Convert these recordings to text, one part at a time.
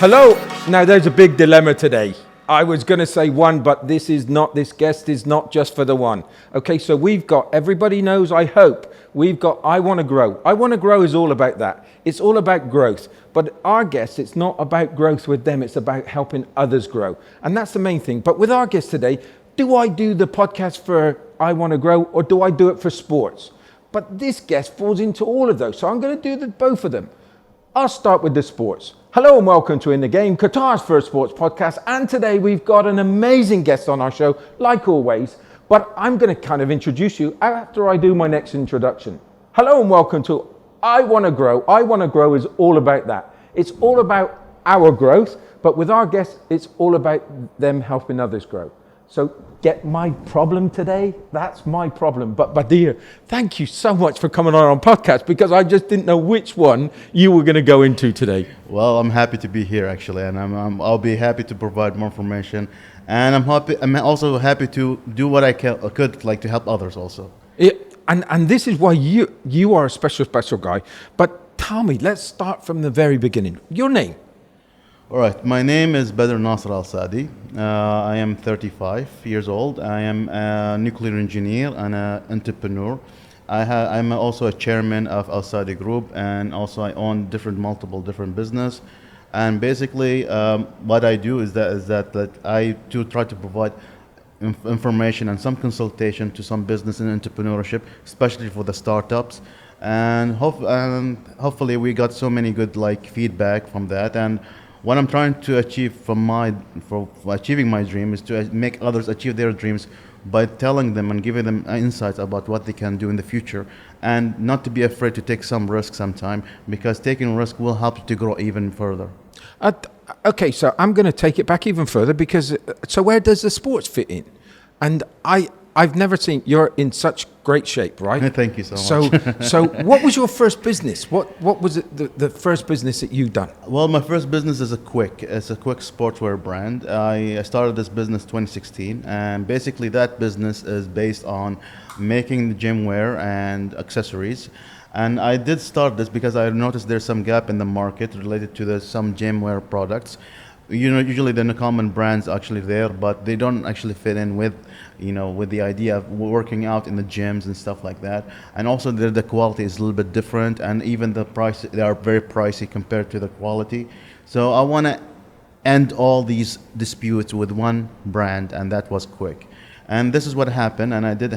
Hello. Now there's a big dilemma today. I was going to say one, but this guest is not just for the one. Okay, so we've got, everybody knows, I hope, we've got I Want to Grow. I Want to Grow is all about that. It's all about growth. But our guests, it's not about growth with them, it's about helping others grow. And that's the main thing. But with our guest today, do I do the podcast for I Want to Grow or do I do it for sports? But this guest falls into all of those. So I'm going to do both of them. I'll start with the sports. Hello and welcome to In the Game, Qatar's first sports podcast. And today we've got an amazing guest on our show, like always. But I'm going to kind of introduce you after I do my next introduction. Hello and welcome to I Want to Grow. I Want to Grow is all about that. It's all about our growth, but with our guests, it's all about them helping others grow. So get my problem today? That's my problem. But Bader, thank you so much for coming on our podcast because I just didn't know which one you were going to go into today. Well, I'm happy to be here actually, and I'll be happy to provide more information. And I'm also happy to do what I could like to help others also. Yeah, and this is why you are a special guy. But tell me, let's start from the very beginning. Your name? All right, my name is Bader Al Saadi. I am 35 years old. I am a nuclear engineer and an entrepreneur. I'm also a chairman of Al Saadi Group, and also I own multiple different business. And basically, what I do is that I do try to provide information and some consultation to some business and entrepreneurship, especially for the startups. And hopefully, we got so many good feedback from that. And what I'm trying to achieve for achieving my dream is to make others achieve their dreams by telling them and giving them insights about what they can do in the future, and not to be afraid to take some risk sometime, because taking risk will help you to grow even further. Okay, so I'm going to take it back even further because, so where does the sports fit in? And I've never seen, you're in such great shape, right? Thank you so much. So what was your first business? What was it, the first business that you've done? Well, my first business is It's a quick sportswear brand. I started this business 2016, and basically that business is based on making the gym wear and accessories. And I did start this because I noticed there's some gap in the market related to some gym wear products. Usually the common brands actually there, but they don't actually fit in with the idea of working out in the gyms and stuff like that. And also the quality is a little bit different, and even the price, they are very pricey compared to the quality. So I want to end all these disputes with one brand, and that was Quick. And this is what happened, and I did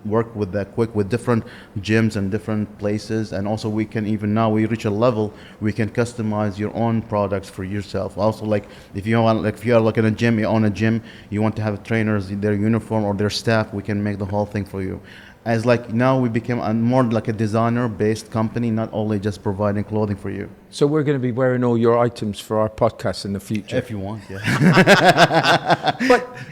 work with Quick with different gyms and different places, and also we reach a level we can customize your own products for yourself. Also, if you are looking at a gym, you own a gym, you want to have trainers, their uniform or their staff, we can make the whole thing for you. As now we became more like a designer-based company, not only just providing clothing for you. So we're going to be wearing all your items for our podcast in the future. If you want, yeah.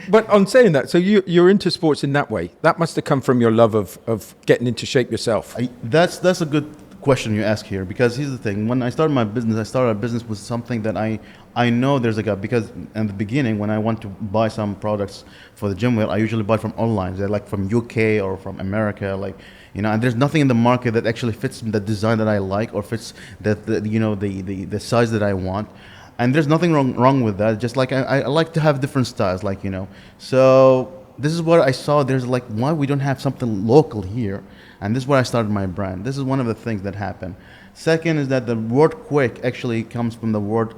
But on saying that, so you're into sports in that way. That must have come from your love of getting into shape yourself. That's a good question you ask here, because here's the thing. When I started my business, I started a business with something that I know there's a gap, because in the beginning when I want to buy some products for the gym wear, I usually buy from online. They're from UK or from America, and there's nothing in the market that actually fits the design that I like or fits the size that I want. And there's nothing wrong with that. Just I like to have different styles, So this is what I saw. There's why we don't have something local here? And this is where I started my brand. This is one of the things that happened. Second is that the word quick actually comes from the word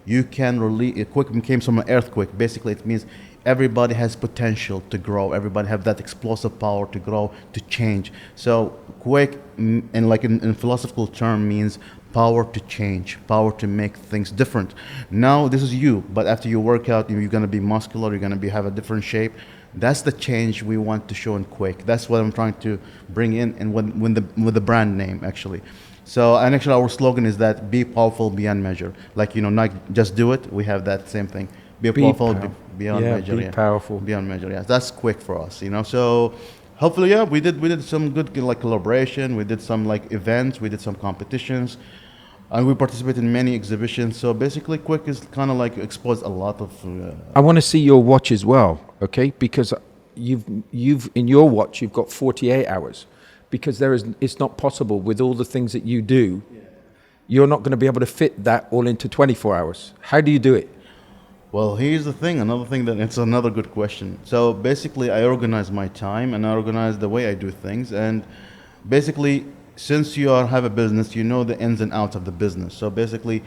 you can release. Quick came from an earthquake. Basically, it means everybody has potential to grow. Everybody have that explosive power to grow, to change. So quick, in philosophical term, means power to change, power to make things different. Now this is you, but after you work out, you're going to be muscular. You're going to have a different shape. That's the change we want to show in Quick. That's what I'm trying to bring in, and with the brand name actually. So, and actually our slogan is that be powerful beyond measure. Nike, just do it. We have that same thing. Be powerful beyond measure. Be powerful beyond measure. Yeah, that's Quick for us. So hopefully, we did some good collaboration. We did some events. We did some competitions. And we participate in many exhibitions. So basically, Quick is kind of exposed a lot of. I want to see your watch as well, okay? Because you've in your watch you've got 48 hours, because it's not possible with all the things that you do. Yeah. you're not going to be able to fit that all into 24 hours. How do you do it? Well, here's the thing. Another thing that it's another good question. So basically, I organize my time and I organize the way I do things. And basically, since have a business, you know the ins and outs of the business. So basically,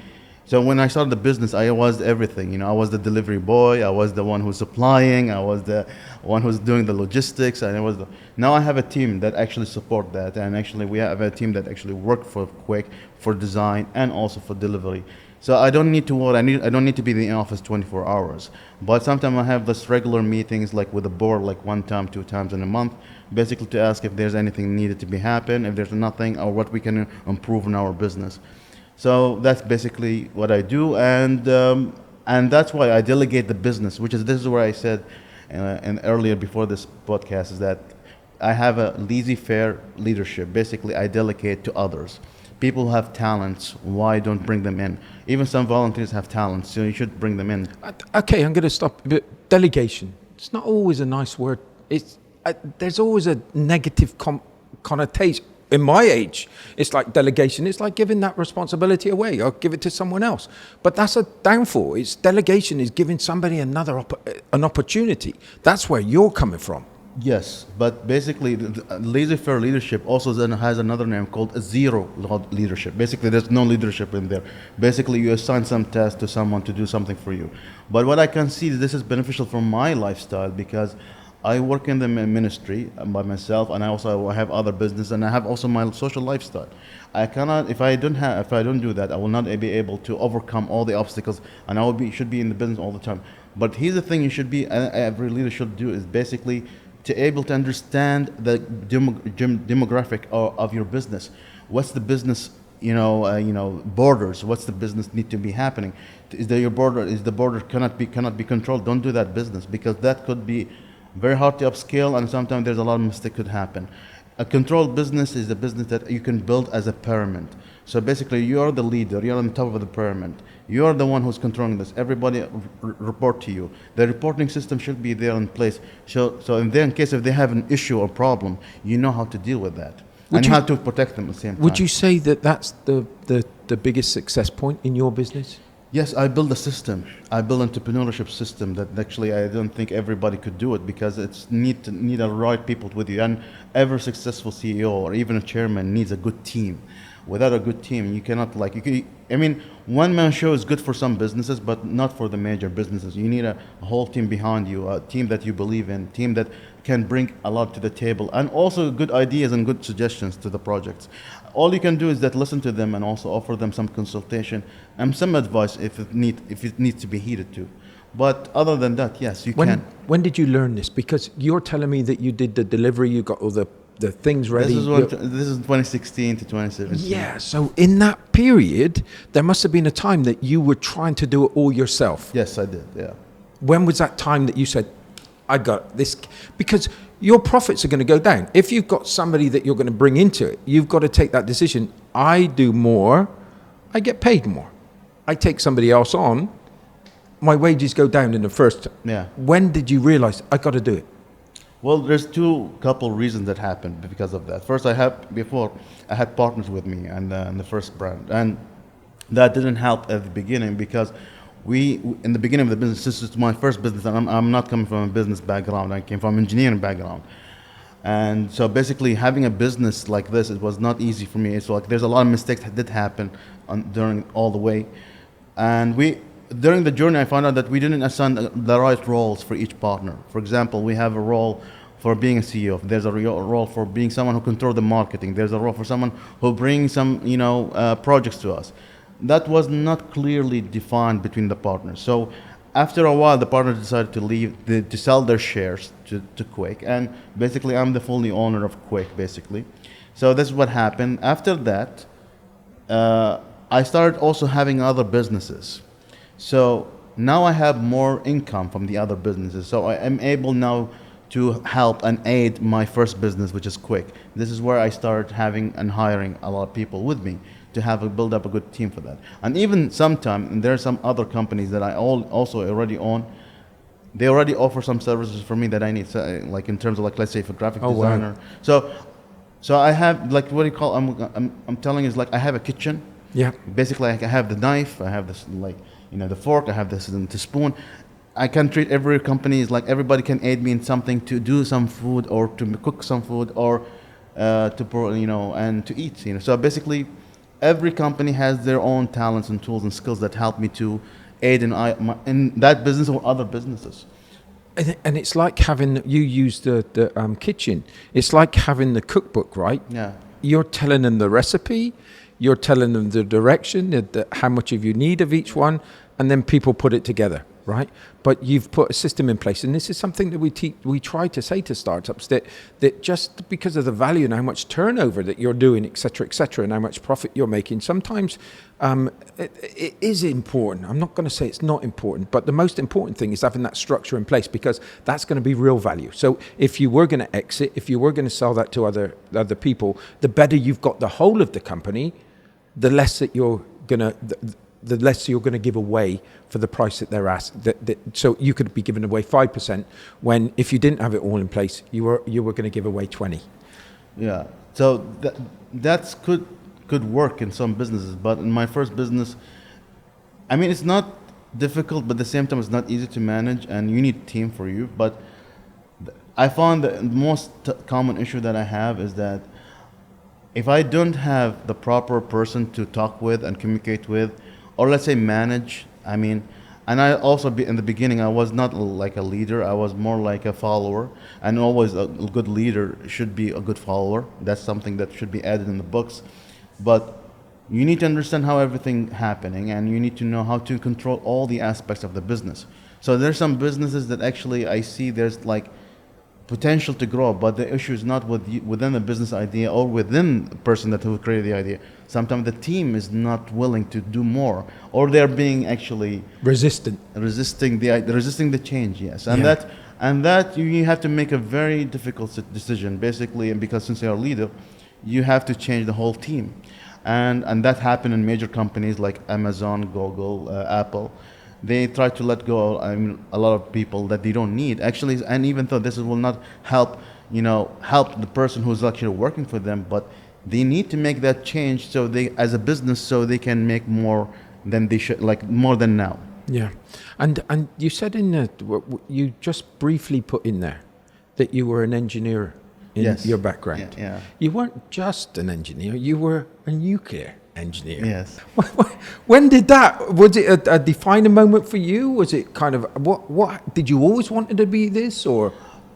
so when I started the business, I was everything. I was the delivery boy. I was the one who's supplying. I was the one who's doing the logistics. And now I have a team that actually support that. And actually, we have a team that actually work for Quick, for design, and also for delivery. So I don't need to worry. I don't need to be in the office 24 hours. But sometimes I have this regular meetings, like with the board, like 1 time, 2 times in a month, basically to ask if there's anything needed to be happen, if there's nothing, or what we can improve in our business. So that's basically what I do, and that's why I delegate the business. This is where I said, and earlier before this podcast, is that I have a laissez-faire leadership. Basically, I delegate to others. People have talents. Why don't bring them in? Even some volunteers have talents, so you should bring them in. Okay, I'm going to stop. But delegation, it's not always a nice word. There's always a negative connotation. In my age, it's like delegation. It's like giving that responsibility away or give it to someone else. But that's a downfall. Delegation is giving somebody an opportunity. That's where you're coming from. Yes, but basically, laissez-faire leadership also then has another name called zero leadership. Basically, there's no leadership in there. Basically, you assign some task to someone to do something for you. But what I can see, this is beneficial for my lifestyle because I work in the ministry by myself, and I also have other business, and I have also my social lifestyle. I cannot, if I don't do that, I will not be able to overcome all the obstacles, and should be in the business all the time. But here's the thing: every leader should do is basically to able to understand the demographic of your business. What's the business, borders? What's the business need to be happening? Is the border cannot be controlled? Don't do that business because that could be very hard to upscale, and sometimes there's a lot of mistake could happen. A controlled business is a business that you can build as a pyramid. So basically, you are the leader. You're on top of the pyramid. You are the one who's controlling this. Everybody report to you. The reporting system should be there in place. So in case if they have an issue or problem, you know how to deal with that and how to protect them at the same time. Would you say that that's the biggest success point in your business? Yes, I build a system. I build an entrepreneurship system that actually I don't think everybody could do it because it's need the right people with you. And every successful CEO or even a chairman needs a good team. Without a good team, you cannot one-man show is good for some businesses, but not for the major businesses. You need a whole team behind you, a team that you believe in, team that can bring a lot to the table, and also good ideas and good suggestions to the projects. All you can do is that listen to them and also offer them some consultation and some advice if it needs to be heeded to. But other than that, yes, you can. When did you learn this? Because you're telling me that you did the delivery, you got all the things ready. This is 2016 to 2017. Yeah, so in that period, there must have been a time that you were trying to do it all yourself. Yes, I did, yeah. When was that time that you said, I got this? Because your profits are going to go down. If you've got somebody that you're going to bring into it, you've got to take that decision. I do more, I get paid more. I take somebody else on, my wages go down in the first. Yeah. When did you realize I got to do it? Well, there's couple reasons that happened because of that. First, I had partners with me and the first brand, and that didn't help at the beginning because in the beginning of the business, this is my first business, and I'm not coming from a business background. I came from engineering background, and so basically having a business like this, it was not easy for me. It's like there's a lot of mistakes that did happen during all the way, and during the journey, I found out that we didn't assign the right roles for each partner. For example, we have a role for being a CEO. There's a role for being someone who controls the marketing. There's a role for someone who brings some, projects to us. That was not clearly defined between the partners. So after a while, the partners decided to leave, to sell their shares to Quake. And basically, I'm the fully owner of Quake, basically. So this is what happened. After that, I started also having other businesses. So now I have more income from the other businesses. So I am able now to help and aid my first business, which is Quick. This is where I started having and hiring a lot of people with me to build up a good team for that. And even sometime, there are some other companies that I also already own. They already offer some services for me that I need, so, like in terms of let's say for graphic designer. Wow. So I have what do you call? I'm telling you is I have a kitchen. Yeah. Basically, I have the knife, I have this like the fork, I have this the spoon. I can treat every company as like everybody can aid me in something to do some food or to cook some food or and to eat. So basically, every company has their own talents and tools and skills that help me to aid in that business or other businesses. And it's like having, you use the kitchen. It's like having the cookbook, right? Yeah. You're telling them the recipe, you're telling them the direction, how much of you need of each one, and then people put it together, right? But you've put a system in place, and this is something that we try to say to startups, that just because of the value and how much turnover that you're doing, et cetera, and how much profit you're making, sometimes it is important. I'm not going to say it's not important, but the most important thing is having that structure in place, because that's going to be real value. So if you were going to exit, if you were going to sell that to other people, the better you've got the whole of the company, the less that you're going to the less you're going to give away for the price that they're asked. So you could be giving away 5%, when if you didn't have it all in place, you were going to give away 20. Yeah. So that's could work in some businesses, but in my first business, I mean, it's not difficult, but at the same time, it's not easy to manage, and you need a team for you. But I found the most common issue that I have is that if I don't have the proper person to talk with and communicate with, or let's say manage, I mean, and I also in the beginning, I was not like a leader. I was more like a follower, and always a good leader should be a good follower. That's something that should be added in the books. But you need to understand how everything happening, and you need to know how to control all the aspects of the business. So there's some businesses that actually I see there's like potential to grow, but the issue is not within the business idea or within the person who created the idea. Sometimes the team is not willing to do more, or they're being actually resisting the change. Yes, and that you have to make a very difficult decision, basically, and because since you're a leader, you have to change the whole team, and that happened in major companies like Amazon, Google, Apple. They try to let go, I mean, a lot of people that they don't need actually, and even though this will not help the person who's actually working for them, but they need to make that change so they, as a business, so they can make more than they should, like more than now. Yeah, and you said you just briefly put in there that you were an engineer in your background. Yeah. You weren't just an engineer; you were a nuclear engineer. Yes. When did that? Was it a defining moment for you? Was it kind of what? Did you always wanted to be this, or?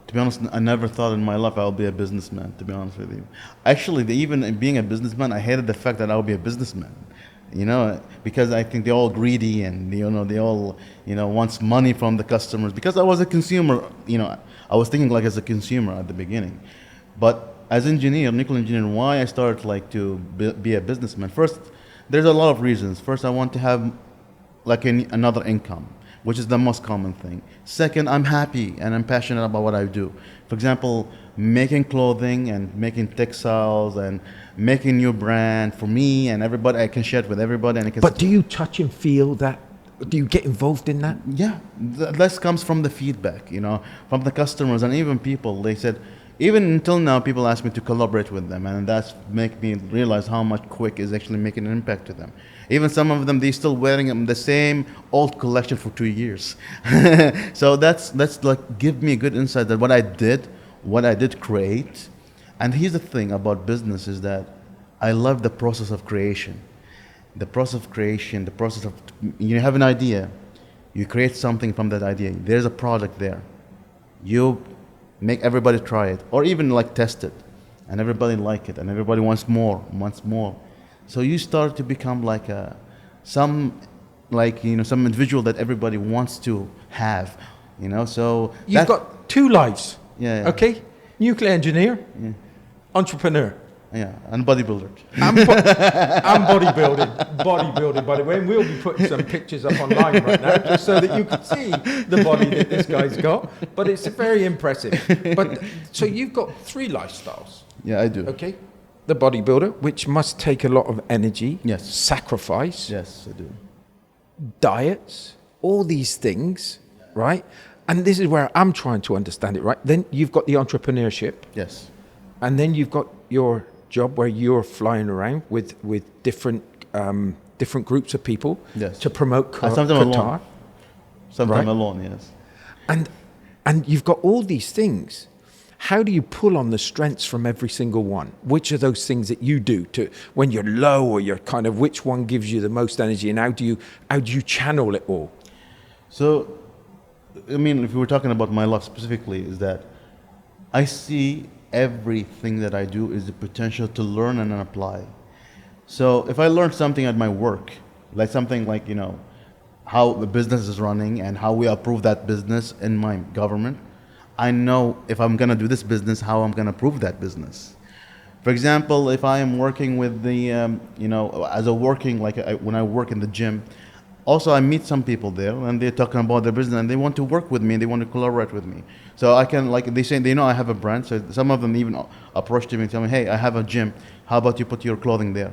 To be honest, I never thought in my life I'll be a businessman, to be honest with you. Actually, even being a businessman, I hated the fact that I'll be a businessman. Because I think they're all greedy, and they all wants money from the customers. Because I was a consumer, I was thinking like as a consumer at the beginning. But as nuclear engineer, why I started like to be a businessman? First, there's a lot of reasons. First, I want to have like another income, which is the most common thing. Second, I'm happy and I'm passionate about what I do. For example, making clothing and making textiles and making new brand for me and everybody. I can share it with everybody. And But do you touch and feel that? Do you get involved in that? Yeah, this comes from the feedback, from the customers and even people. They said, even until now, people ask me to collaborate with them, and that's make me realize how much Quick is actually making an impact to them. Even some of them, they still wearing the same old collection for 2 years. So that's like give me a good insight that what I did create. And here's the thing about business is that I love the process of creation. The process of you have an idea, you create something from that idea. There's a product there. You make everybody try it, or even like test it, and everybody like it, and everybody wants more. So you start to become like some individual that everybody wants to have. So you've got two lives. Yeah. Okay, nuclear engineer, entrepreneur. Yeah, and bodybuilder. And bodybuilding, by the way. And we'll be putting some pictures up online right now just so that you can see the body that this guy's got. But it's very impressive. But so you've got 3 lifestyles. Yeah, I do. Okay. The bodybuilder, which must take a lot of energy. Yes. Sacrifice. Yes, I do. Diets, all these things, right? And this is where I'm trying to understand it, right? Then you've got the entrepreneurship. Yes. And then you've got your job where you're flying around with different different groups of people Yes. to promote Sometimes Qatar. alone. Sometimes Right. alone, yes. And you've got all these things. How do you pull on the strengths from every single one? Which are those things that you do to when you're low, or you're kind of, which one gives you the most energy, and how do you channel it all? So, I mean, if we were talking about my life specifically, is that I see everything that I do is the potential to learn and apply. So if I learn something at my work, like something like, how the business is running and how we approve that business in my government, I know if I'm gonna do this business, how I'm gonna approve that business. For example, if I am working with the, as a working, when I work in the gym, also I meet some people there and they're talking about their business and they want to work with me, they want to collaborate with me. So I can, they say, they know I have a brand, so some of them even approach me and tell me, hey, I have a gym, how about you put your clothing there?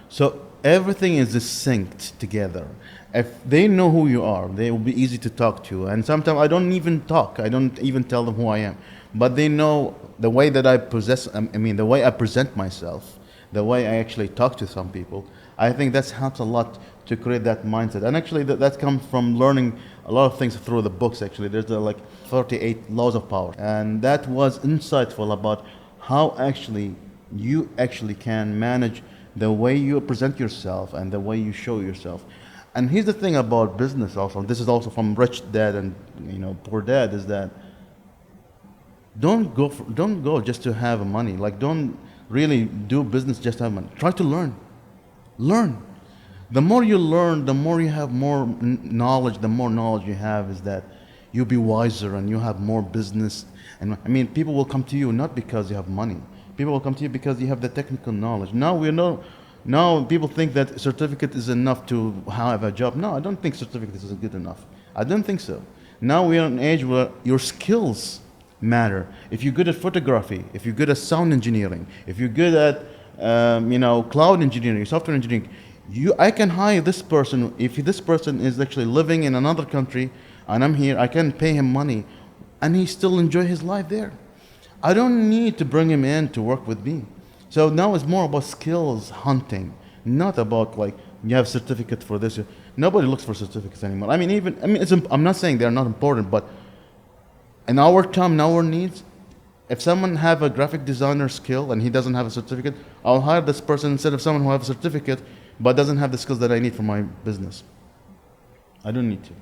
So everything is synced together. If they know who you are, they will be easy to talk to. And sometimes I don't even talk, I don't even tell them who I am, but they know the way that the way I present myself, the way I actually talk to some people. I think that helps a lot to create that mindset. And actually that comes from learning a lot of things through the books. Actually, there's 38 laws of power, and that was insightful about how actually you actually can manage the way you present yourself and the way you show yourself. And here's the thing about business also, this is also from Rich Dad and Poor Dad, is that don't go just to have money. Like, don't really do business just to have money. Try to learn. The more you learn, the more you have more knowledge. The more knowledge you have, is that you'll be wiser and you have more business. And I mean, people will come to you not because you have money. People will come to you because you have the technical knowledge. Now people think that certificate is enough to have a job. No, I don't think certificate is good enough. I don't think so. Now we are in an age where your skills matter. If you're good at photography, if you're good at sound engineering, if you're good at cloud engineering, software engineering, I can hire this person. If this person is actually living in another country and I'm here, I can pay him money and he still enjoy his life there. I don't need to bring him in to work with me. So now it's more about skills hunting, not about you have certificate for this. Nobody looks for certificates anymore. I'm not saying they're not important, but in our time, in our needs, if someone have a graphic designer skill and he doesn't have a certificate, I'll hire this person instead of someone who have a certificate but doesn't have the skills that I need for my business. I don't need to.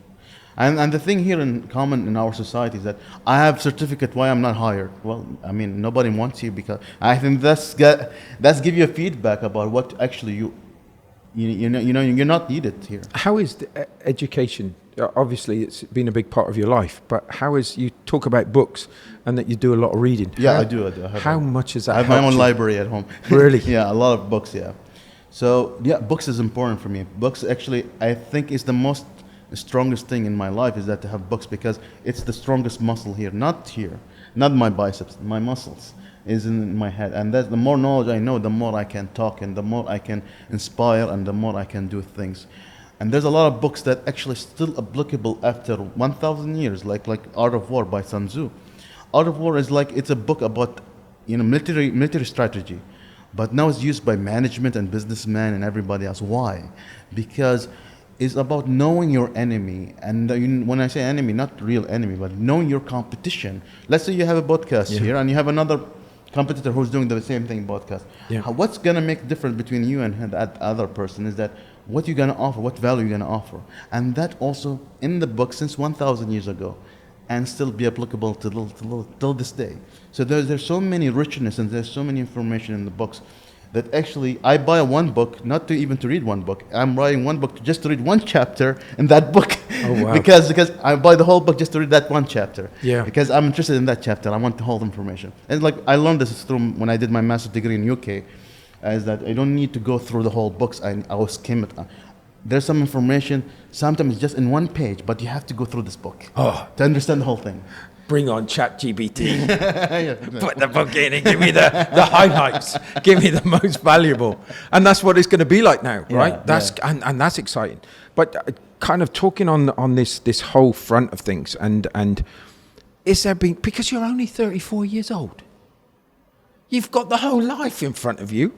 And the thing here in common in our society is that I have certificate, why I'm not hired? Well, nobody wants you, because I think that's give you a feedback about what actually you're not needed here. How is the education? Obviously, it's been a big part of your life, but how is, you talk about books and that you do a lot of reading. Yeah, I do. How much is that? I have my own library at home. Really? Yeah, a lot of books, yeah. So, yeah, books is important for me. Books actually, I think, is the strongest thing in my life, is that to have books, because it's the strongest muscle here, not my biceps, my muscles is in my head. And that's the more knowledge I know, the more I can talk and the more I can inspire and the more I can do things. And there's a lot of books that actually still applicable after 1,000 years, like Art of War by Sun Tzu. Art of War is it's a book about military strategy, but now it's used by management and businessmen and everybody else. Why? Because it's about knowing your enemy. And when I say enemy, not real enemy, but knowing your competition. Let's say you have a podcast here and you have another competitor who's doing the same thing, podcast. Yeah. What's going to make the difference between you and that other person is that what you're going to offer, what value you're going to offer. And that also in the book since 1,000 years ago, and still be applicable till this day. So there's so many richness and there's so many information in the books that actually I buy one book, not to even to read one book. I'm writing one book just to read one chapter in that book. Oh, wow. because I buy the whole book just to read that one chapter. Yeah. Because I'm interested in that chapter. I want the whole information. And I learned this through when I did my master's degree in UK, is that I don't need to go through the whole books. I will skim it. There's some information, sometimes just in one page, but you have to go through this book to understand the whole thing. Bring on ChatGPT. Put the book in and give me the highlights. Give me the most valuable. And that's what it's going to be like now, right? And that's exciting. But kind of talking on this whole front of things, and is there been, because you're only 34 years old, you've got the whole life in front of you.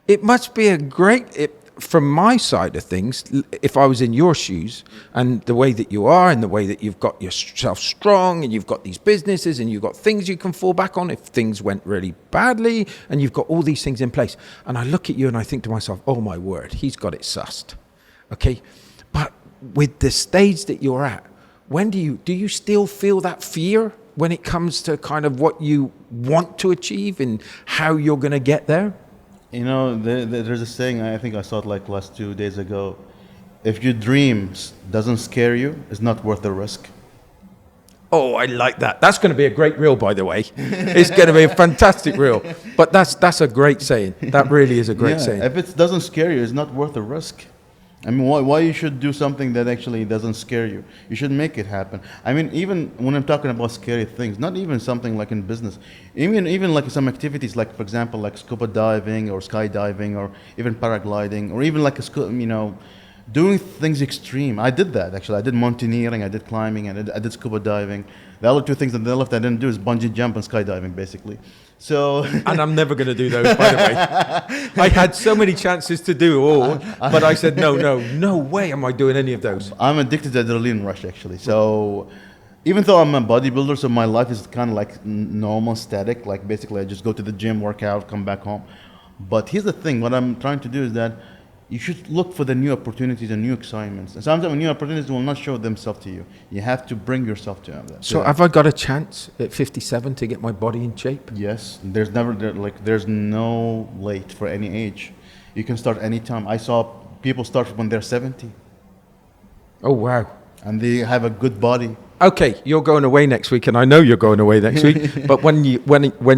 it must be a great, from my side of things, if I was in your shoes and the way that you are and the way that you've got yourself strong and you've got these businesses and you've got things you can fall back on if things went really badly and you've got all these things in place. And I look at you and I think to myself, oh my word, he's got it sussed. Okay. But with the stage that you're at, when do you still feel that fear when it comes to kind of what you want to achieve and how you're going to get there? You know, there's a saying, I think I saw it like last 2 days ago. If your dreams doesn't scare you, it's not worth the risk. Oh, I like that. That's going to be a great reel, by the way. It's going to be a fantastic reel. But that's a great saying. That really is a great saying. If it doesn't scare you, it's not worth the risk. I mean, why you should do something that actually doesn't scare you? You should make it happen. I mean, even when I'm talking about scary things, not even something like in business, even like some activities, like for example, like scuba diving or skydiving or even paragliding or even like doing things extreme. I did that actually. I did mountaineering, I did climbing, and I did scuba diving. The other two things on the left I didn't do is bungee jump and skydiving, basically. So and I'm never going to do those, by the way. I had so many chances to do all, but I said no way am I doing any of those. I'm addicted to adrenaline rush actually. So even though I'm a bodybuilder, so my life is kind of like normal, static. Like basically, I just go to the gym, work out, come back home. But here's the thing: what I'm trying to do is that you should look for the new opportunities and new excitements. And sometimes new opportunities will not show themselves to you. You have to bring yourself to them. So have I got a chance at 57 to get my body in shape? Yes. There's no late for any age. You can start anytime. I saw people start when they're 70. Oh, wow. And they have a good body. Okay, you're going away next week, and I know you're going away next week. But when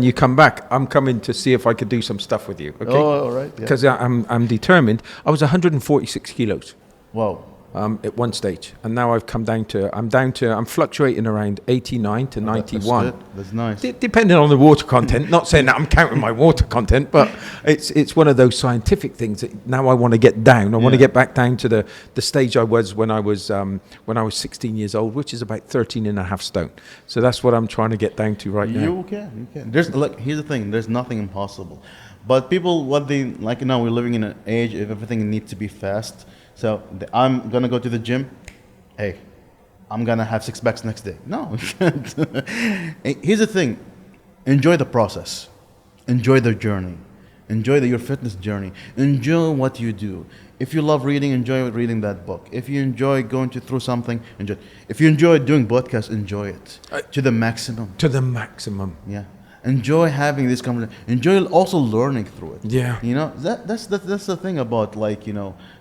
you come back, I'm coming to see if I could do some stuff with you. Okay? Oh, all right. Because I'm determined. I was 146 kilos. Wow. At one stage, and now I've come down to I'm fluctuating around 89 to 91. That's good. That's nice. Depending on the water content. Not saying that I'm counting my water content, but it's one of those scientific things that now I want to get down. I want to get back down to the stage I was when I was 16 years old, which is about 13 and a half stone. So that's what I'm trying to get down to right now. You can. Here's the thing. There's nothing impossible, but people now we're living in an age of everything needs to be fast. So I'm going to go to the gym. Hey, I'm going to have 6 packs next day. No, you can't. Here's the thing. Enjoy the process. Enjoy the journey. Enjoy your fitness journey. Enjoy what you do. If you love reading, enjoy reading that book. If you enjoy going through something, enjoy it. If you enjoy doing podcasts, enjoy it to the maximum. To the maximum. Yeah. Enjoy having this conversation. Enjoy also learning through it. Yeah. That's the thing about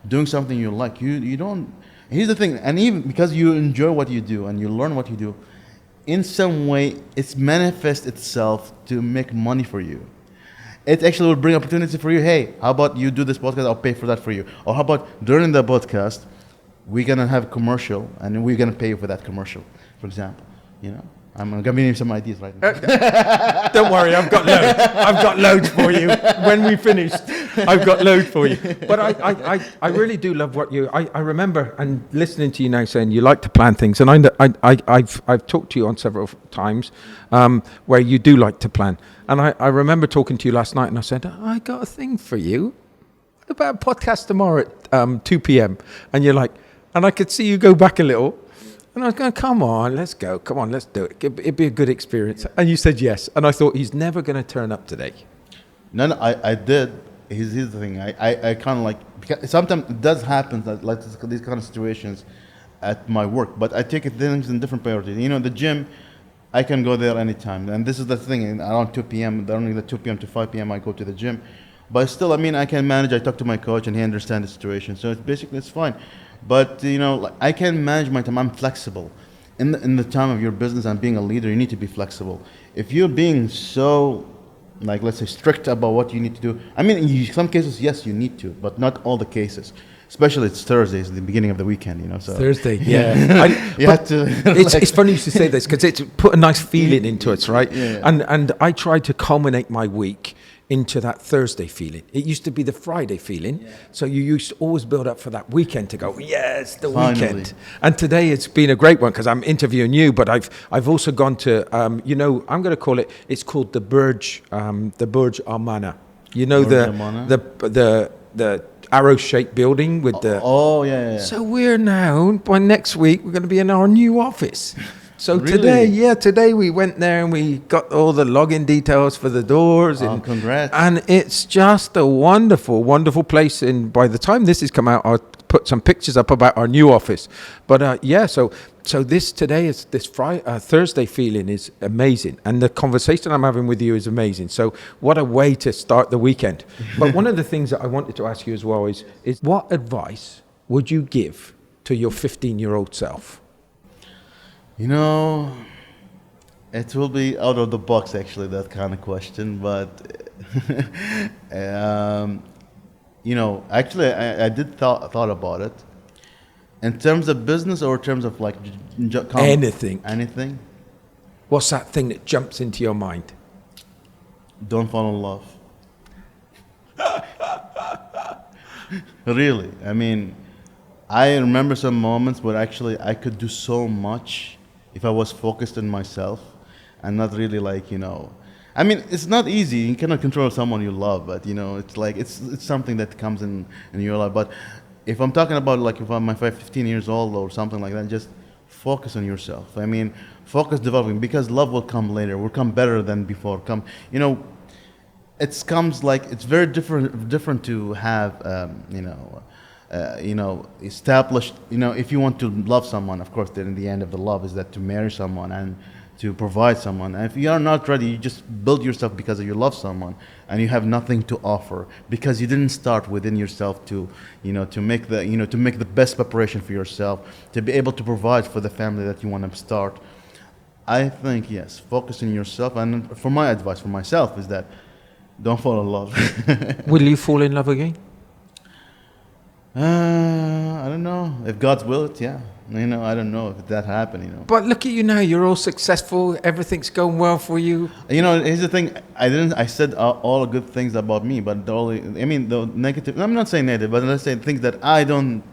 doing something you like. You don't. Here's the thing, and even because you enjoy what you do and you learn what you do, in some way it's manifests itself to make money for you. It actually will bring opportunity for you. Hey, how about you do this podcast? I'll pay for that for you. Or how about during the podcast, we're gonna have a commercial and we're gonna pay you for that commercial, for example. I'm going to give you some ideas right now. Don't worry, I've got loads. I've got loads for you. When we finished, I've got loads for you. But I really do love what I remember and listening to you now saying you like to plan things. And I've talked to you on several times where you do like to plan. And I remember talking to you last night and I said, I got a thing for you about a podcast tomorrow at 2 p.m. And you're like, and I could see you go back a little. And I was going, come on, let's go. Come on, let's do it. It'd be a good experience. And you said yes. And I thought, he's never going to turn up today. No, I did. Here's the thing. I kind of because sometimes it does happen, like these kind of situations at my work. But I take things in different priorities. The gym, I can go there anytime. And this is the thing. Around 2 p.m., only the 2 p.m. to 5 p.m. I go to the gym. But still, I can manage. I talk to my coach and he understands the situation. So it's fine. But I can manage my time. I'm flexible. In the time of your business and being a leader, you need to be flexible. If you're being so, let's say, strict about what you need to do, in some cases, yes, you need to, but not all the cases. Especially it's Thursdays, the beginning of the weekend, So Thursday, yeah. You have to. It's funny you should say this because it's put a nice feeling into it, right? Yeah. And I try to culminate my week into that Thursday feeling. It used to be the Friday feeling. Yeah. So you used to always build up for that weekend to go, yes, the Finally. Weekend. And today it's been a great one because I'm interviewing you, but I've also gone to, I'm going to call it's called the Burj Al Manor. You know Nordiamana? the arrow-shaped building with the. Oh, yeah. So we're now, by next week, we're going to be in our new office. So Really? today we went there and we got all the login details for the doors. Oh, congrats. And it's just a wonderful, wonderful place. And by the time this has come out, I'll put some pictures up about our new office. But so this today is this Thursday feeling is amazing. And the conversation I'm having with you is amazing. So what a way to start the weekend. But one of the things that I wanted to ask you as well is what advice would you give to your 15-year-old self? You know, it will be out of the box, actually, that kind of question. But, actually, I did thought about it. In terms of business or in terms of like Anything. Anything? What's that thing that jumps into your mind? Don't fall in love. Really. I mean, I remember some moments where actually I could do so much if I was focused on myself and not really I mean, it's not easy. You cannot control someone you love, but it's like it's something that comes in your life. But if I'm talking about like if I'm 15 years old or something like that, just focus on yourself. I mean, focus developing because love will come later. Will come better than before. It comes like it's very different to have established, if you want to love someone, of course, then the end of the love is that to marry someone and to provide someone. And if you are not ready, you just build yourself because you love someone and you have nothing to offer because you didn't start within yourself to make the best preparation for yourself, to be able to provide for the family that you want to start. I think, yes, focus on yourself. And for my advice for myself is that don't fall in love. Will you fall in love again? I don't know. If God's will it, yeah. I don't know if that happened, But look at you now. You're all successful. Everything's going well for you. Here's the thing. I said all the good things about me, but the negative, I'm not saying negative, but let's say things that I don't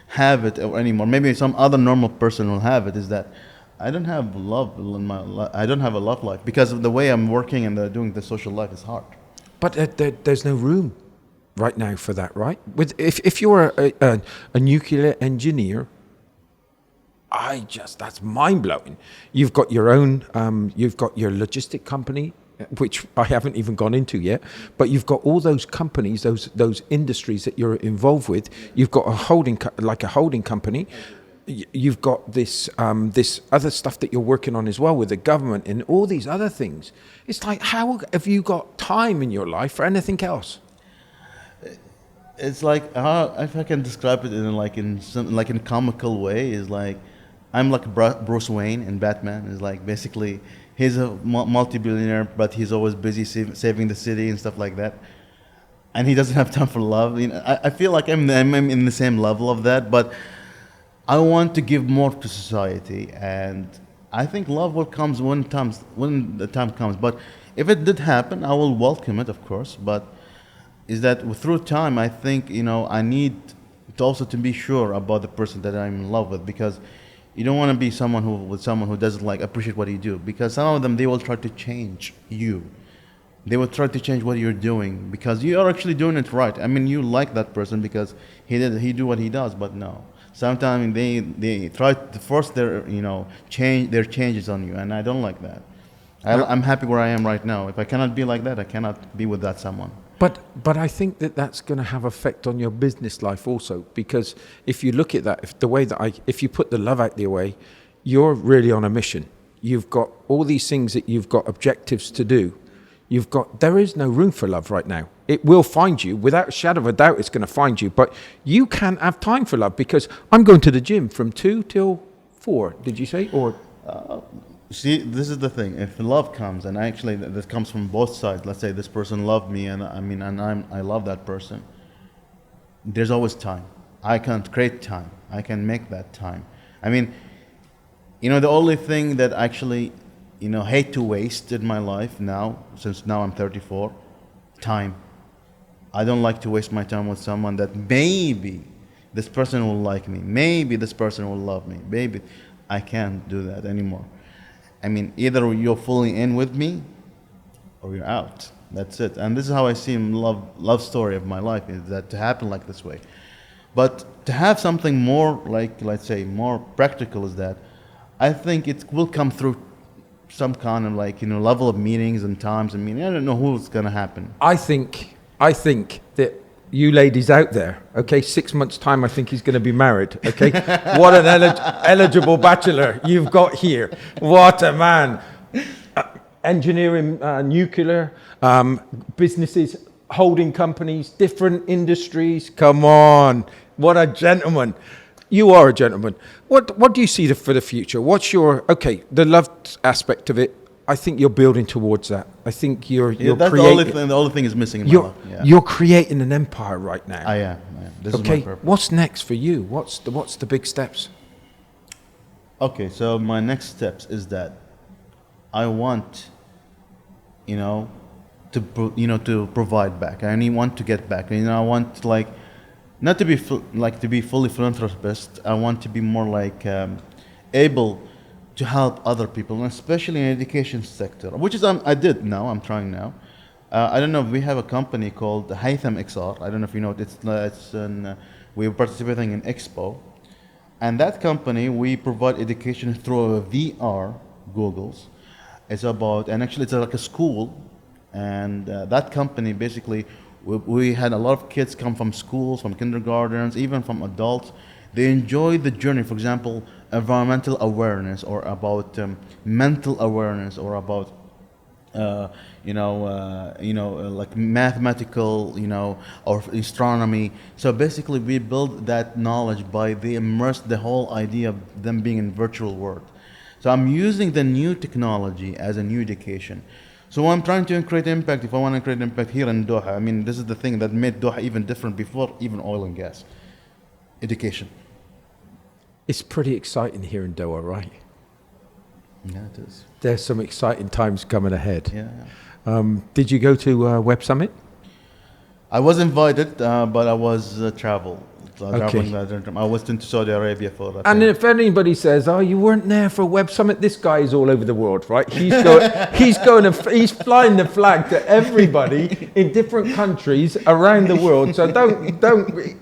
have it anymore. Maybe some other normal person will have it, is that I don't have love in my life. I don't have a love life because of the way I'm working and doing the social life is hard. But there's no room right now for that, right? If you're a nuclear engineer, that's mind blowing. You've got your own, you've got your logistic company, which I haven't even gone into yet, but you've got all those companies, those industries that you're involved with. You've got a holding company. You've got this other stuff that you're working on as well with the government and all these other things. It's like, how have you got time in your life for anything else? It's like if I can describe it in a comical way, is like I'm like Bruce Wayne in Batman. Is like basically he's a multi-billionaire, but he's always busy saving the city and stuff like that, and he doesn't have time for love. I feel like I'm in the same level of that, but I want to give more to society, and I think love will comes when the time comes. But if it did happen, I will welcome it, of course. But is that through time, I think I need to also to be sure about the person that I'm in love with, because you don't want to be someone who doesn't like appreciate what you do, because some of them, they will try to change you. They will try to change what you're doing because you are actually doing it right. I mean, you like that person because he do what he does, but no. Sometimes they try to force their changes on you, and I don't like that. I'm happy where I am right now. If I cannot be like that, I cannot be with that someone. But I think that's going to have effect on your business life also, because if you look at that, if you put the love out the way, you're really on a mission. You've got all these things that you've got objectives to do. There is no room for love right now. It will find you, without a shadow of a doubt, it's going to find you. But you can't have time for love, because I'm going to the gym from 2 till 4, did you say? Or see, this is the thing. If love comes, and actually that comes from both sides. Let's say this person loved me, and I love that person. There's always time. I can't create time. I can make that time. I mean, the only thing that actually, hate to waste in my life now, since now I'm 34, time. I don't like to waste my time with someone that maybe this person will like me. Maybe this person will love me. Maybe I can't do that anymore. I mean, either you're fully in with me or you're out. That's it. And this is how I see love story of my life is that to happen like this way. But to have something more like, let's say, more practical is that I think it will come through some kind of like, level of meetings and times and meetings. I don't know who's going to happen. I think that you ladies out there, okay, 6 months' time, I think he's going to be married, okay? What an eligible bachelor you've got here. What a man. Engineering, nuclear, businesses, holding companies, different industries. Come on. What a gentleman. You are a gentleman. What do you see for the future? What's your, okay, the love aspect of it, I think you're building towards that. I think you're That's creating. the only thing is missing in my life. Yeah. You're creating an empire right now. I am. This is my Okay, purpose. what's next for you? What's the big steps? Okay, so my next steps is that I want, to provide back. I want to get back. I want like not to be to be fully philanthropist. I want to be more like able to help other people, and especially in education sector, which is I did now. I'm trying now. I don't know. We have a company called Haytham XR. I don't know if you know it. We're participating in Expo, and that company we provide education through a VR goggles. It's about, and actually it's like a school, and that company basically we had a lot of kids come from schools, from kindergartens, even from adults. They enjoy the journey. For example, environmental awareness, or about mental awareness, or about like mathematical, or astronomy. So basically, we build that knowledge by they immerse the whole idea of them being in virtual world. So I'm using the new technology as a new education. So I'm trying to create impact. If I want to create impact here in Doha, I mean, this is the thing that made Doha even different before even oil and gas. Education. It's pretty exciting here in Doha, right? Yeah, it is. There's some exciting times coming ahead. Yeah. Did you go to Web Summit? I was invited, but I was traveling. Okay. I was into Saudi Arabia for that. And if anybody says, "Oh, you weren't there for Web Summit," this guy is all over the world, right? He's flying the flag to everybody in different countries around the world. So don't.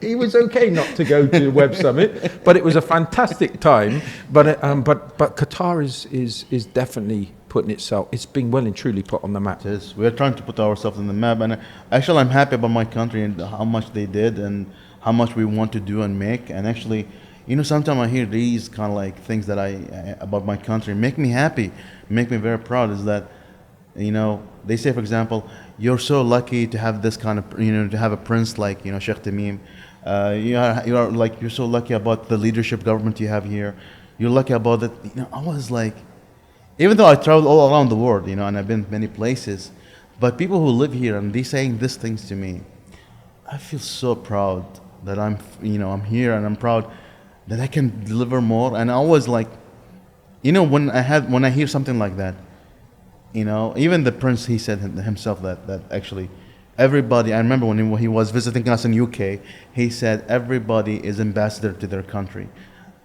He was okay not to go to Web Summit, but it was a fantastic time. But Qatar is definitely putting itself. It's been well and truly put on the map. It is. We're trying to put ourselves on the map, and actually, I'm happy about my country and how much they did and how much we want to do and make. And actually, sometimes I hear these kind of like things that about my country make me happy, make me very proud. Is that, they say, for example, you're so lucky to have this kind of, to have a prince like, Sheikh Tamim. You're so lucky about the leadership government you have here. You're lucky about that. I was like, even though I travel all around the world, and I've been many places, but people who live here and they saying these things to me, I feel so proud that I'm here, and I'm proud that I can deliver more. And I always like, when I hear something like that, even the prince, he said himself that actually everybody. I remember when he was visiting us in UK, he said everybody is ambassador to their country,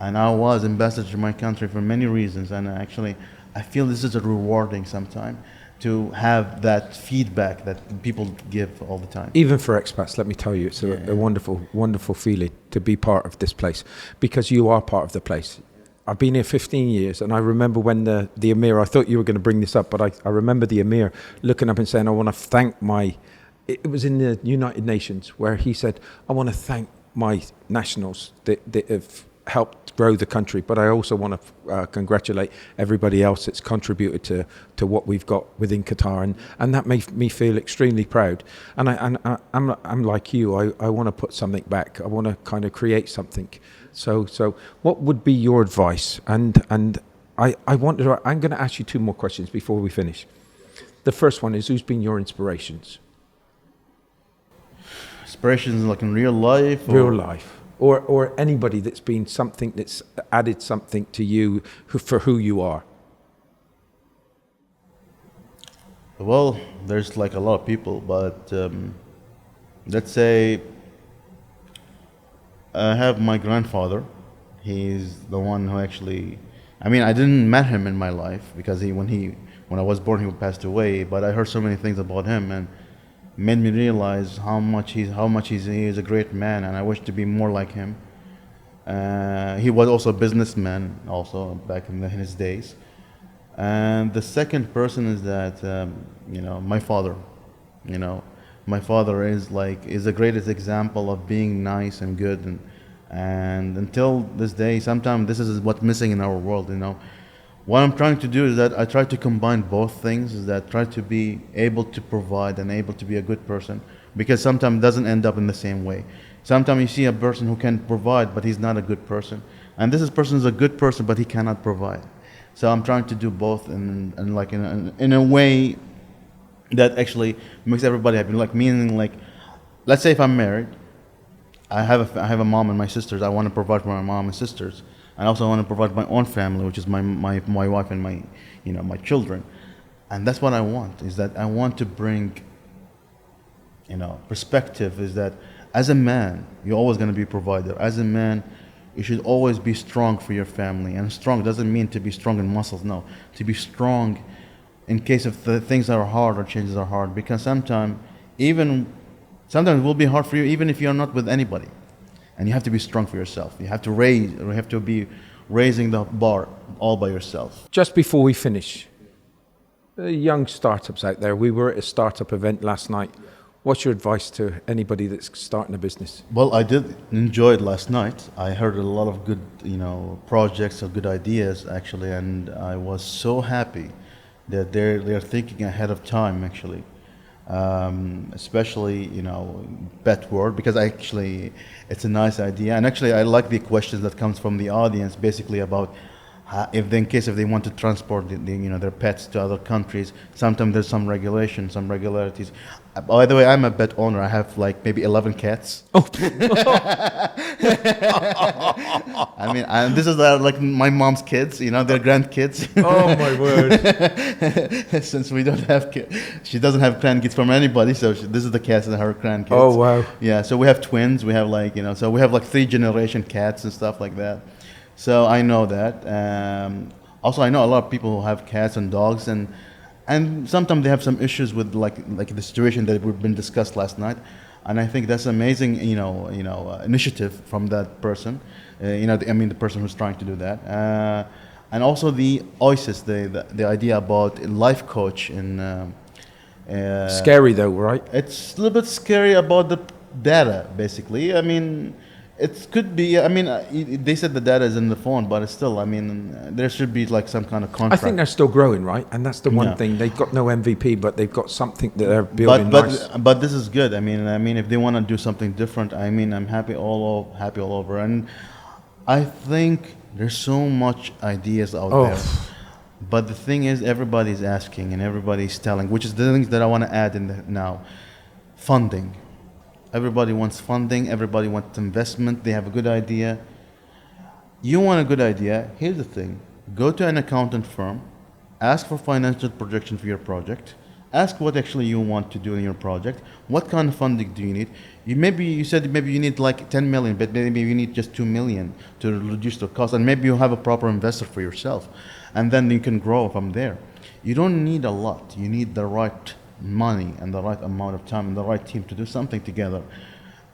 and I was ambassador to my country for many reasons. And actually, I feel this is a rewarding sometime to have that feedback that people give all the time. Even for expats, let me tell you, it's a wonderful, wonderful feeling to be part of this place, because you are part of the place. I've been here 15 years, and I remember when the Emir, I thought you were going to bring this up, but I remember the Emir looking up and saying, I want to thank it was in the United Nations, where he said, I want to thank my nationals that have helped grow the country, but I also want to congratulate everybody else that's contributed to what we've got within Qatar, and that made me feel extremely proud. And I'm like you. I want to put something back. I want to kind of create something. So what would be your advice? And I'm going to ask you two more questions before we finish. The first one is, who's been your inspirations? Inspirations like in real life? Real life. Or anybody that's been something that's added something to you for who you are? Well, there's like a lot of people, but let's say I have my grandfather. He's the one who actually, I didn't met him in my life because when I was born, he passed away, but I heard so many things about him, and made me realize he is a great man, and I wish to be more like him. He was also a businessman, also back in his days. And the second person is that my father. You know, my father is the greatest example of being nice and good, and until this day, sometimes this is what's missing in our world. You know, what I'm trying to do is that I try to combine both things. Is that try to be able to provide and able to be a good person, because sometimes it doesn't end up in the same way. Sometimes you see a person who can provide, but he's not a good person, and person is a good person, but he cannot provide. So I'm trying to do both, and like in a way that actually makes everybody happy. Like meaning, like, let's say if I'm married, I have a mom and my sisters. I want to provide for my mom and sisters, and also I want to provide my own family, which is my wife and my children. And that's what I want. Is that I want to bring perspective. Is that as a man, you're always going to be a provider. As a man, you should always be strong for your family. And strong doesn't mean to be strong in muscles. No, to be strong in case if the things are hard or changes are hard. Because sometimes it will be hard for you, even if you're not with anybody. And you have to be strong for yourself. You have to be raising the bar all by yourself. Just before we finish, young startups out there, we were at a startup event last night. What's your advice to anybody that's starting a business? Well, I did enjoy it last night. I heard a lot of good, projects or good ideas actually, and I was so happy that they're thinking ahead of time actually. Especially pet world, because it's a nice idea, and actually I like the questions that comes from the audience, basically about if they want to transport their pets to other countries. Sometimes there's some regularities. By the way, I'm a pet owner. I have like maybe 11 cats. Oh. And this is like my mom's kids, they're grandkids. Oh my word! Since we don't have she doesn't have grandkids from anybody, so this is the cats and her grandkids. Oh wow! Yeah, so we have twins. We have so we have like 3-generation cats and stuff like that. So I know that. Also, I know a lot of people who have cats and dogs, and sometimes they have some issues with like the situation that we've been discussed last night. And I think that's amazing, initiative from that person. The person who's trying to do that. And also the OISIS, the idea about a life coach in. Scary though, right? It's a little bit scary about the data, basically. It could be. They said the data is in the phone, but it's still. There should be like some kind of contract. I think they're still growing, right? And that's the one thing. They've got no MVP, but they've got something that they're building. But this is good. If they want to do something different, I'm happy all over. And I think there's so much ideas out there. But the thing is, everybody's asking and everybody's telling, which is the things that I want to add in now. Funding. Everybody wants funding. Everybody wants investment. They have a good idea. You want a good idea. Here's the thing. Go to an accountant firm. Ask for financial projection for your project. Ask what actually you want to do in your project. What kind of funding do you need? You said you need like 10 million, but maybe you need just 2 million to reduce the cost. And maybe you have a proper investor for yourself. And then you can grow from there. You don't need a lot. You need the right money and the right amount of time and the right team to do something together.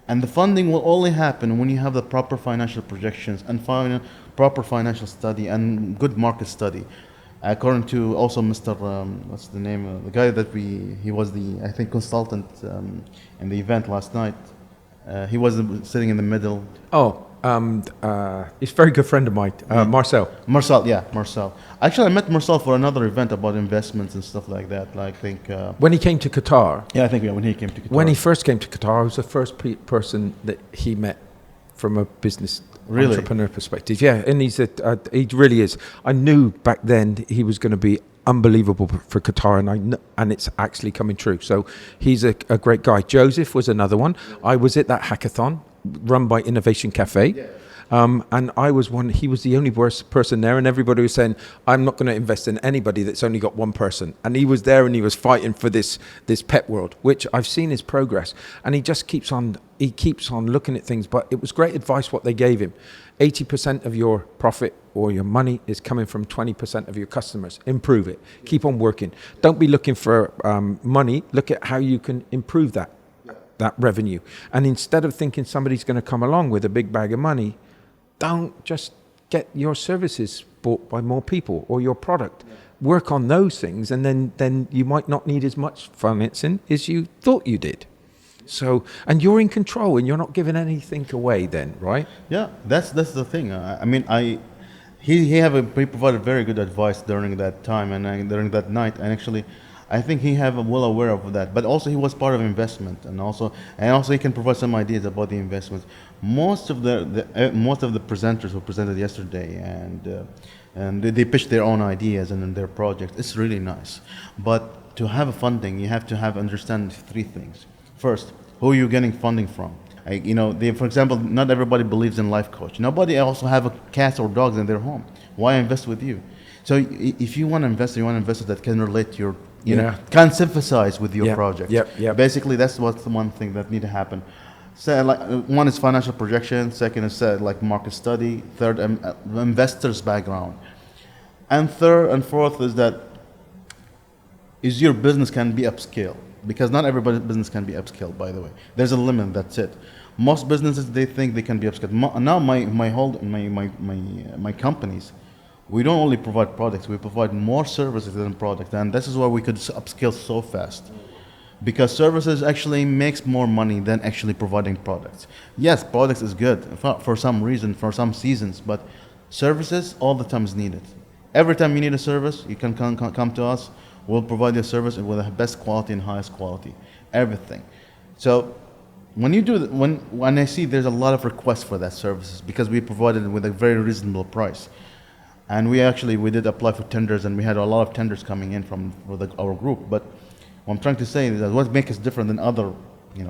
And the funding will only happen when you have the proper financial projections and proper financial study and good market study. According to also Mr. What's the name? The guy that he was the, I think, consultant in the event last night. He was sitting in the middle. He's a very good friend of mine, Marcel. Marcel. Actually, I met Marcel for another event about investments and stuff like that. I think when he came to Qatar. Yeah, I think when he came to Qatar. When he first came to Qatar, I was the first person that he met from a business entrepreneur perspective. Yeah, and he really is. I knew back then he was going to be unbelievable for Qatar, and it's actually coming true. So he's a great guy. Joseph was another one. I was at that hackathon run by Innovation Cafe. And I was one. He was the only worst person there, and everybody was saying, "I'm not going to invest in anybody that's only got one person." And he was there, and he was fighting for this pet world, which I've seen his progress, and he just keeps on. He keeps on looking at things. But it was great advice what they gave him. 80% of your profit or your money is coming from 20% of your customers. Improve it. Keep on working. Don't be looking for money. Look at how you can improve that revenue. And instead of thinking somebody's going to come along with a big bag of money, don't just get your services bought by more people or your product. Work on those things, and then you might not need as much financing as you thought you did. So, and you're in control, and you're not giving anything away then, right? Yeah, that's the thing. I mean, he provided very good advice during that time and during that night, and actually, I think he have well aware of that. But also, he was part of investment, and also he can provide some ideas about the investments. Most of the presenters who presented yesterday, and they pitched their own ideas and their projects. It's really nice, but to have funding, you have to understand three things. First, who are you getting funding from? For example, not everybody believes in life coach. Nobody also have a cats or dogs in their home. Why invest with you? So if you want to invest, you want investors that can relate to your, can sympathize with your project. Yeah. Basically, that's what's the one thing that need to happen. So, one is financial projection. Second is market study. Third, investor's background. And third and fourth is that your business can be upscaled. Because not everybody's business can be upscaled, by the way. There's a limit, that's it. Most businesses, they think they can be upscaled. Now my companies, we don't only provide products, we provide more services than products. And this is why we could upscale so fast. Because services actually makes more money than actually providing products. Yes, products is good for some reason, for some seasons, but services all the time is needed. Every time you need a service, you can come to us. We'll provide you a service with the best quality and highest quality, everything. So when you do when I see there's a lot of requests for that services because we provided it with a very reasonable price, and we did apply for tenders, and we had a lot of tenders coming in from our group. But what I'm trying to say is that what makes us different than other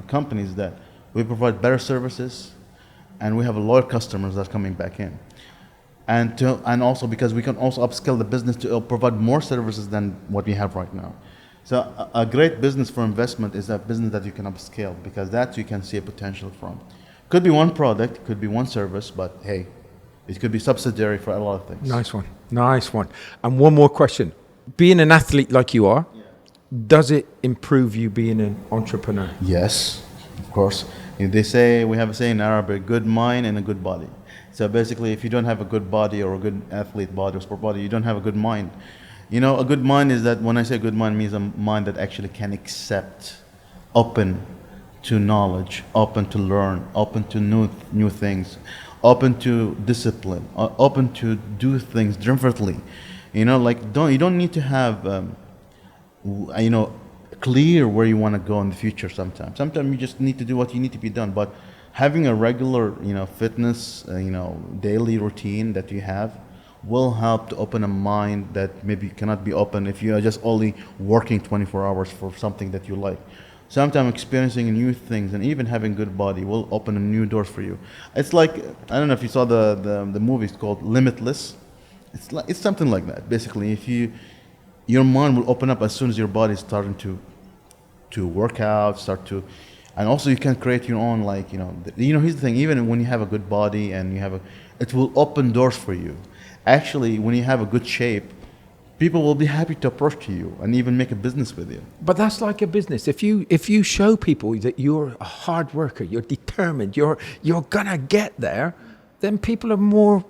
companies that we provide better services, and we have a lot of customers that's coming back in. And also because we can also upscale the business to provide more services than what we have right now. So a great business for investment is a business that you can upscale, because that you can see a potential from. Could be one product, could be one service, but hey, it could be subsidiary for a lot of things. Nice one. And one more question. Being an athlete like you are, does it improve you being an entrepreneur? Yes, of course. We have a saying in Arabic, good mind and a good body. So basically, if you don't have a good body or a good athlete body or sport body, you don't have a good mind. A good mind is that, when I say good mind, means a mind that actually can accept, open to knowledge, open to learn, open to new things, open to discipline, open to do things differently. You don't need to have, clear where you want to go in the future sometimes. Sometimes you just need to do what you need to be done. But having a regular, fitness, daily routine that you have will help to open a mind that maybe cannot be open if you are just only working 24 hours for something that you like. Sometimes experiencing new things and even having good body will open a new doors for you. It's like, I don't know if you saw the movie, it's called Limitless. It's something like that. Basically, your mind will open up as soon as your body is starting to work out, and also you can create your own, here's the thing, even when you have a good body and it will open doors for you. Actually, when you have a good shape, people will be happy to approach you and even make a business with you. But that's like a business. If you show people that you're a hard worker, you're determined, you're gonna get there, then people are more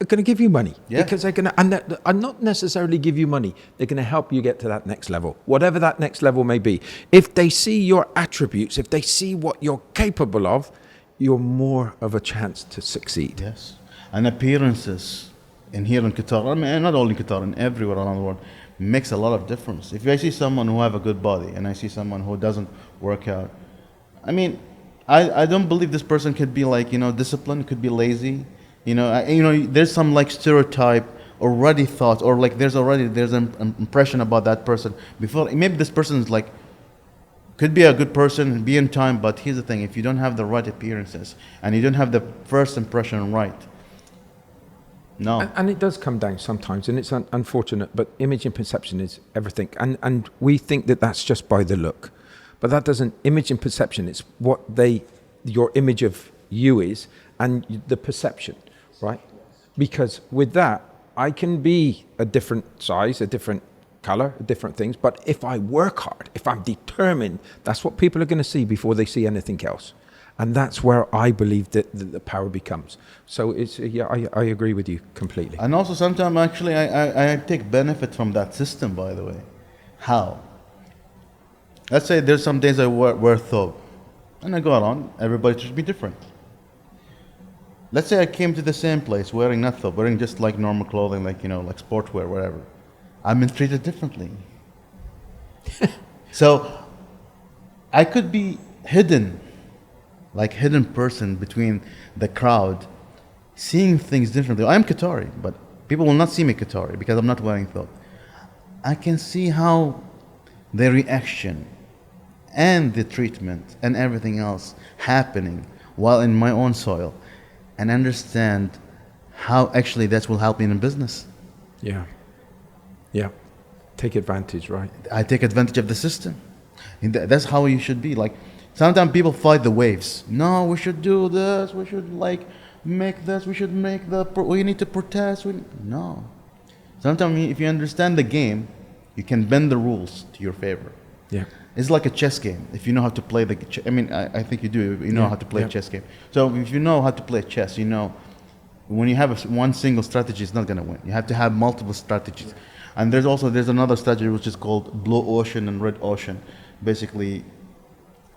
going to give you money. Yeah. Because they're going to, and not necessarily give you money. They're going to help you get to that next level, whatever that next level may be. If they see your attributes, if they see what you're capable of, you're more of a chance to succeed. Yes. And appearances here in Qatar, I mean, not only in Qatar, and everywhere around the world, makes a lot of difference. If I see someone who have a good body and I see someone who doesn't work out, I mean, I don't believe this person could be disciplined, could be lazy. There's some stereotype already thought, or there's an impression about that person before. Maybe this person is Could be a good person, be in time, but here's the thing: if you don't have the right appearances and you don't have the first impression right, no. And it does come down sometimes, and it's unfortunate, but image and perception is everything. And we think that that's just by the look. But that doesn't, image and perception, it's what your image of you is and the perception, right? Because with that, I can be a different size, a different color, different things. But if I work hard, if I'm determined, that's what people are going to see before they see anything else. And that's where I believe that the power becomes. So it's, yeah, I agree with you completely. And also sometimes actually I take benefit from that system, by the way. How? Let's say there's some days I wear thobe. And I go around, everybody should be different. Let's say I came to the same place wearing not thobe, wearing just like normal clothing, like, like sportswear, whatever. I'm been treated differently. So I could be hidden person between the crowd, seeing things differently. I'm Qatari, but people will not see me Qatari because I'm not wearing thobe. I can see how the reaction and the treatment and everything else happening while in my own soil, and understand how actually that will help me in business. Yeah. Yeah. Take advantage, right? I take advantage of the system. And that's how you should be. Like, sometimes people fight the waves. No, we should do this. We should make this. We should we need to protest. No. Sometimes if you understand the game, you can bend the rules to your favor. Yeah. It's like a chess game. If you know how to play I think you do. You know how to play a chess game. So if you know how to play chess, when you have one single strategy, it's not going to win. You have to have multiple strategies. And there's another strategy which is called blue ocean and red ocean. Basically,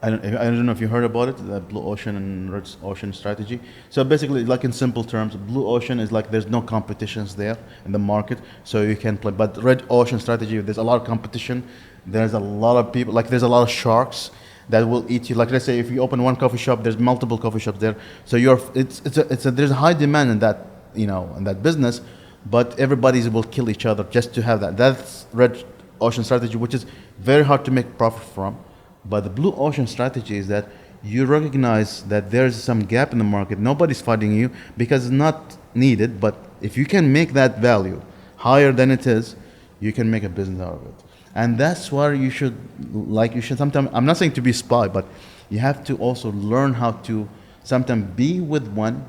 I don't know if you heard about it, the blue ocean and red ocean strategy. So basically, like in simple terms, blue ocean is like there's no competitions there in the market, so you can play. But red ocean strategy, there's a lot of competition. There's a lot of people, there's a lot of sharks that will eat you. Like, let's say if you open one coffee shop, there's multiple coffee shops there. So there's a high demand in that, in that business, but everybody will kill each other just to have that. That's red ocean strategy, which is very hard to make profit from. But the blue ocean strategy is that you recognize that there's some gap in the market. Nobody's fighting you because it's not needed. But if you can make that value higher than it is, you can make a business out of it. And that's where you should sometimes, I'm not saying to be spy, but you have to also learn how to sometimes be with one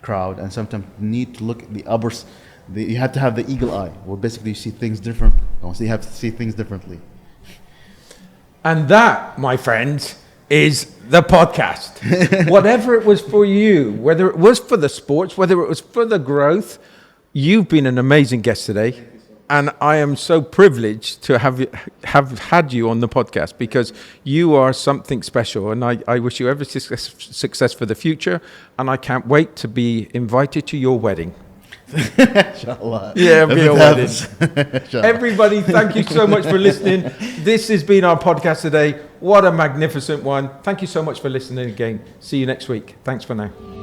crowd and sometimes need to look at the others. You have to have the eagle eye, where basically you see things different. So you have to see things differently. And that, my friends, is the podcast. Whatever it was for you, whether it was for the sports, whether it was for the growth, you've been an amazing guest today. And I am so privileged to have had you on the podcast, because you are something special. And I wish you every success for the future. And I can't wait to be invited to your wedding. Inshallah. Yeah, be a wedding. Everybody, thank you so much for listening. This has been our podcast today. What a magnificent one. Thank you so much for listening again. See you next week. Thanks for now.